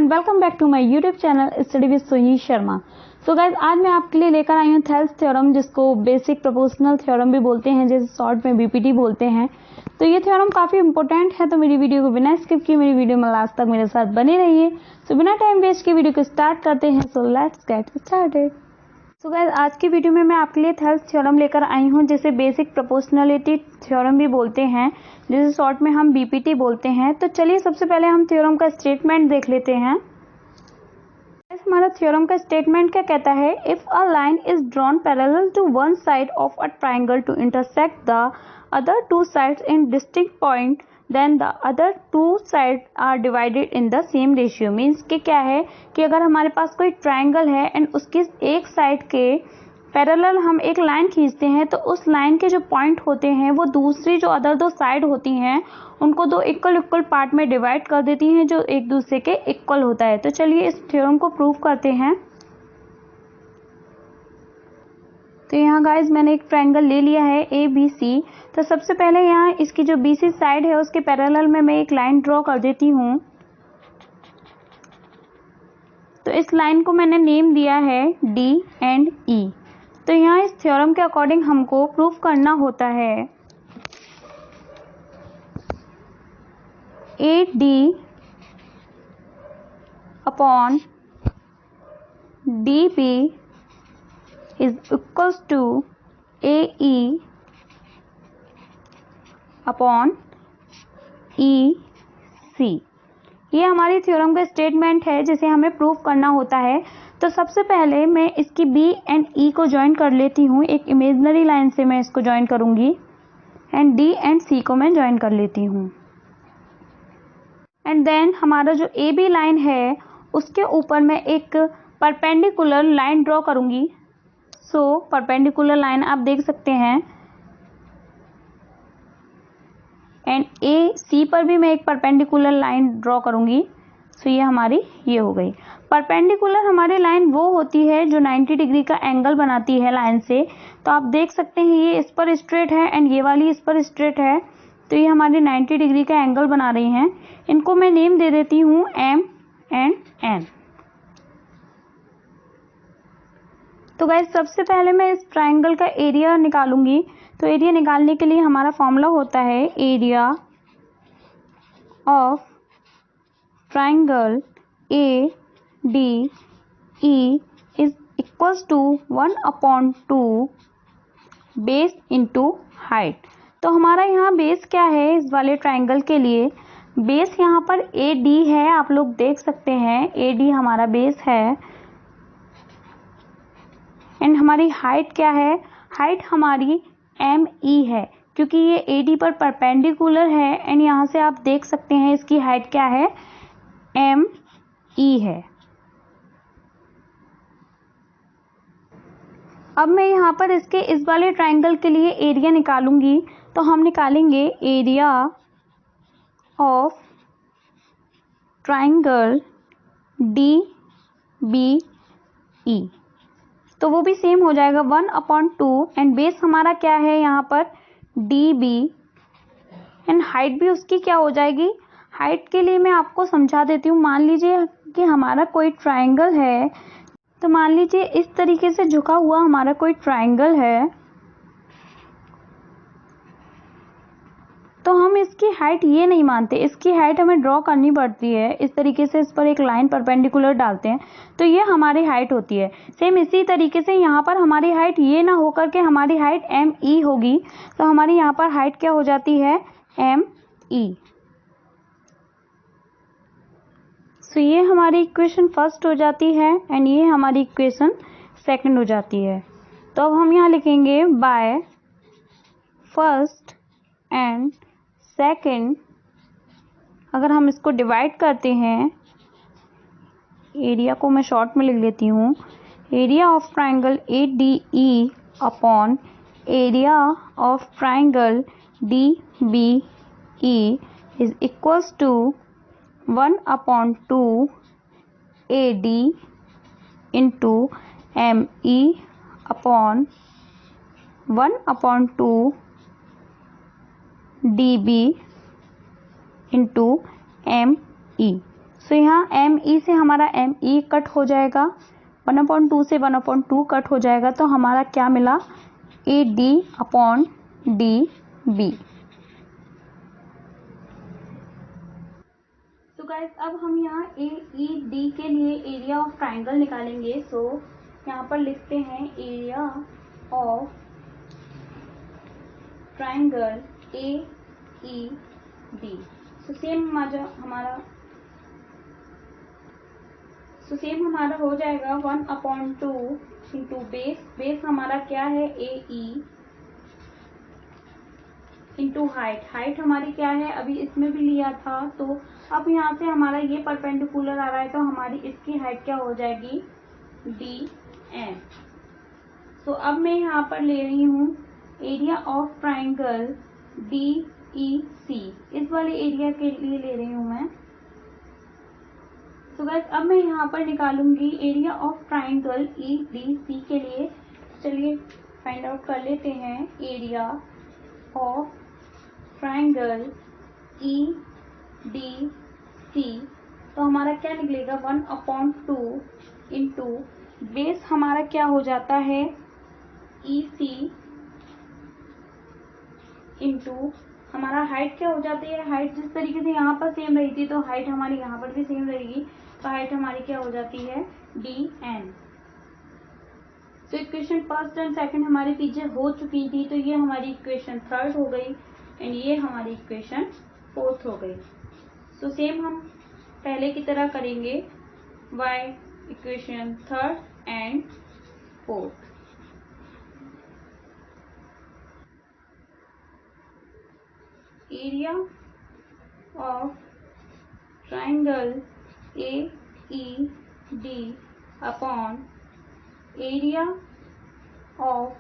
And welcome back to my YouTube channel study with Soni Sharma. So guys, आज मैं आपके लिए लेकर आई हूँ थेल्स थ्योरम, जिसको बेसिक प्रोपोर्शनल थ्योरम भी बोलते हैं, जैसे शॉर्ट में बीपीटी बोलते हैं। तो ये थ्योरम काफी इंपॉर्टेंट है, तो मेरी वीडियो को बिना स्किप किए मेरी वीडियो में लास्ट तक मेरे साथ बने रहिए। सो बिना टाइम वेस्ट के वीडियो को स्टार्ट करते हैं। So let's get started. So guys, आज की वीडियो में मैं आपके लिए थेल्स थ्योरम लेकर आई हूँ, जिसे बेसिक प्रोपोर्शनलिटी थ्योरम भी बोलते हैं, जिसे शॉर्ट में हम बीपीटी बोलते हैं। तो चलिए सबसे पहले हम थ्योरम का स्टेटमेंट देख लेते हैं। हमारा थ्योरम का स्टेटमेंट क्या कहता है? If a line is drawn parallel to one side of a triangle to intersect the other two sides in distinct point, then the other two side are divided in the same ratio. Means कि क्या है कि अगर हमारे पास कोई triangle है and उसकी एक साइड के पैरेलल हम एक लाइन खींचते हैं, तो उस लाइन के जो पॉइंट होते हैं वो दूसरी जो अदर दो साइड होती हैं उनको दो इक्वल पार्ट में डिवाइड कर देती हैं, जो एक दूसरे के इक्वल होता है। तो चलिए इस थ्योरम को प्रूव करते हैं। तो यहाँ गाइज मैंने एक ट्रायंगल ले लिया है ए बी सी। तो सबसे पहले यहाँ इसकी जो बीसी साइड है उसके पैरेलल में मैं एक लाइन ड्रॉ कर देती हूँ। तो इस लाइन को मैंने नेम दिया है डी एंड ई। तो यहाँ इस थ्योरम के अकॉर्डिंग हमको प्रूफ करना होता है A D upon D B is equals to A E upon E C. ये हमारी थ्योरम का स्टेटमेंट है, जिसे हमें प्रूफ करना होता है। तो सबसे पहले मैं इसकी बी एंड ई को ज्वाइन कर लेती हूँ। एक इमेजिनरी लाइन से मैं इसको ज्वाइन करूंगी एंड डी एंड सी को मैं ज्वाइन कर लेती हूँ। एंड देन हमारा जो ए बी लाइन है उसके ऊपर मैं एक परपेंडिकुलर लाइन ड्रॉ करूंगी। सो परपेंडिकुलर लाइन आप देख सकते हैं, एंड ए सी पर भी मैं एक परपेंडिकुलर लाइन ड्रॉ करूंगी। सो ये हमारी ये हो गई। परपेंडिकुलर हमारी लाइन वो होती है जो 90 डिग्री का एंगल बनाती है लाइन से। तो आप देख सकते हैं ये इस पर स्ट्रेट है एंड ये वाली इस पर स्ट्रेट है, तो ये हमारी 90 डिग्री का एंगल बना रही हैं। इनको मैं नेम दे देती हूँ एम एंड एन। तो गाइस, सबसे पहले मैं इस ट्राइंगल का एरिया निकालूंगी। तो एरिया निकालने के लिए हमारा फॉर्मूला होता है area of triangle A D E is equals to 1/2 base into height. तो हमारा यहाँ बेस क्या है इस वाले ट्राइंगल के लिए? बेस यहाँ पर ए डी है, आप लोग देख सकते हैं ए डी हमारा बेस है। एंड हमारी हाइट क्या है? हाइट हमारी एम ई है, क्योंकि ये ए डी पर परपेंडिकुलर है। एंड यहाँ से आप देख सकते हैं इसकी हाइट क्या है? एम ई है। अब मैं यहाँ पर इसके इस वाले ट्राइंगल के लिए एरिया निकालूंगी। तो हम निकालेंगे area of triangle D B E. तो वो भी सेम हो जाएगा 1/2 एंड बेस हमारा क्या है यहाँ पर? D B. एंड हाइट भी उसकी क्या हो जाएगी? हाइट के लिए मैं आपको समझा देती हूँ। मान लीजिए कि हमारा कोई ट्राइंगल है, तो मान लीजिए इस तरीके से झुका हुआ हमारा कोई ट्राइंगल है, तो हम इसकी हाइट ये नहीं मानते, इसकी हाइट हमें ड्रॉ करनी पड़ती है। इस तरीके से इस पर एक लाइन परपेंडिकुलर डालते हैं, तो ये हमारी हाइट होती है। सेम इसी तरीके से यहाँ पर हमारी हाइट ये ना होकर के हमारी हाइट एम ई होगी। तो हमारी यहाँ पर हाइट क्या हो जाती है? M E. सो ये हमारी इक्वेशन फर्स्ट हो जाती है एंड ये हमारी इक्वेशन सेकंड हो जाती है। तो अब हम यहाँ लिखेंगे बाय फर्स्ट एंड सेकंड। अगर हम इसको डिवाइड करते हैं, एरिया को मैं शॉर्ट में लिख लेती हूँ, area of triangle A D E upon area of triangle D B E is equals to 1/2 A D into M E upon 1/2 D B into M E. So यहाँ M ई से हमारा M E cut हो जाएगा, 1/2 से 1/2 cut हो जाएगा, तो हमारा क्या मिला, A D upon D B. तो गाइस अब हम यहाँ ए ई डी के लिए एरिया ऑफ ट्राइंगल निकालेंगे। सो यहाँ पर लिखते हैं area of triangle A E D. So same हमारा हो जाएगा 1/2 इंटू बेस हमारा क्या है, ए ई, इंटू हाइट हमारी क्या है, अभी इसमें भी लिया था, तो अब यहाँ से हमारा ये परपेंडिकुलर आ रहा है, तो हमारी इसकी हाइट क्या हो जाएगी, डी एन। सो अब मैं यहाँ पर ले रही हूँ area of triangle D E C, इस वाले एरिया के लिए ले रही हूँ मैं। सो गाइस अब मैं यहाँ पर निकालूंगी area of triangle E D C के लिए। चलिए फाइंड आउट कर लेते हैं area of triangle E D C. तो हमारा क्या निकलेगा, 1/2 इंटू बेस हमारा क्या हो जाता है, ई सी, इंटू हमारा हाइट क्या हो जाती है, हाइट जिस तरीके से यहाँ पर सेम रही थी तो हाइट हमारी यहाँ पर भी सेम रहेगी, तो हाइट हमारी क्या हो जाती है, डी एन। तो इक्वेशन फर्स्ट एंड सेकंड हमारे पीछे हो चुकी थी, तो ये हमारी इक्वेशन थर्ड हो गई एंड ये हमारी इक्वेशन फोर्थ हो गई। सो सेम हम पहले की तरह करेंगे, y equation third and fourth. Area of triangle A E D upon area of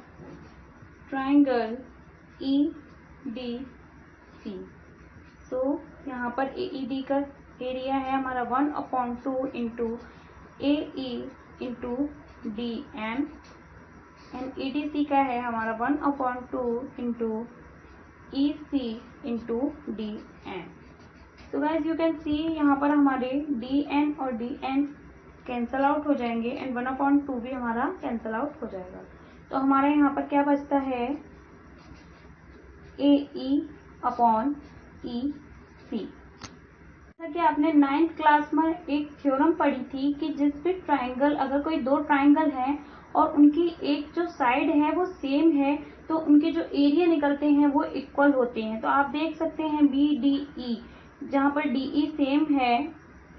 triangle E D C. So यहाँ पर ए ई डी का एरिया है हमारा 1/2 into A E into D N, and E D C का है हमारा 1/2 into E C into D N. तो guys you can see यहाँ पर हमारे डी एन और डी एन कैंसल आउट हो जाएंगे एंड 1/2 भी हमारा कैंसल आउट हो जाएगा। तो हमारे यहाँ पर क्या बचता है, ए ई अपॉन ई सी। जैसा कि आपने 9th क्लास में एक थ्योरम पढ़ी थी कि जिस भी ट्राइंगल, अगर कोई दो ट्राइंगल हैं और उनकी एक जो साइड है वो सेम है, तो उनके जो एरिया निकलते हैं वो इक्वल होते हैं। तो आप देख सकते हैं बी डी ई, जहाँ पर डी ई सेम है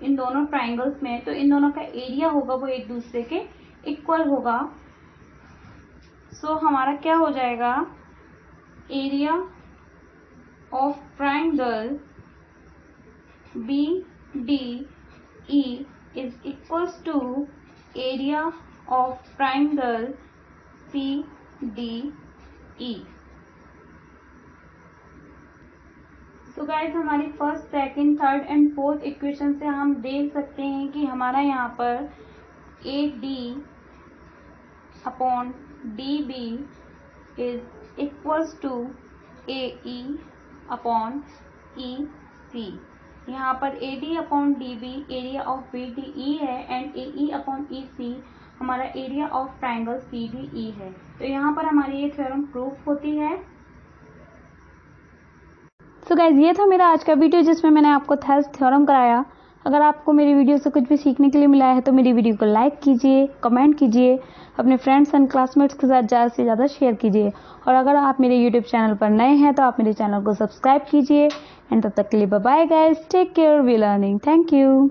इन दोनों ट्राइंगल्स में, तो इन दोनों का एरिया होगा वो एक दूसरे के इक्वल होगा। सो हमारा क्या हो जाएगा, area of triangle B D E is equals to area of triangle C D E. तो गाइस हमारी first, second, third and fourth equation से हम देख सकते हैं कि हमारा यहाँ पर A D upon D B is equals to A E upon E C. यहाँ पर A D upon D B area of B D E है and A E upon E C हमारा area of triangle C D E है। तो यहाँ पर हमारी ये थ्योरम प्रूफ होती है। सो गाइज ये था मेरा आज का वीडियो जिसमें मैंने आपको थेल्स थ्योरम कराया। अगर आपको मेरी वीडियो से कुछ भी सीखने के लिए मिला है तो मेरी वीडियो को लाइक कीजिए, कमेंट कीजिए, अपने फ्रेंड्स एंड क्लासमेट्स के साथ ज़्यादा से ज़्यादा शेयर कीजिए। और अगर आप मेरे यूट्यूब चैनल पर नए हैं तो आप मेरे चैनल को सब्सक्राइब कीजिए। एंड तब तक के लिए bye bye guys, take care, we learning, thank you.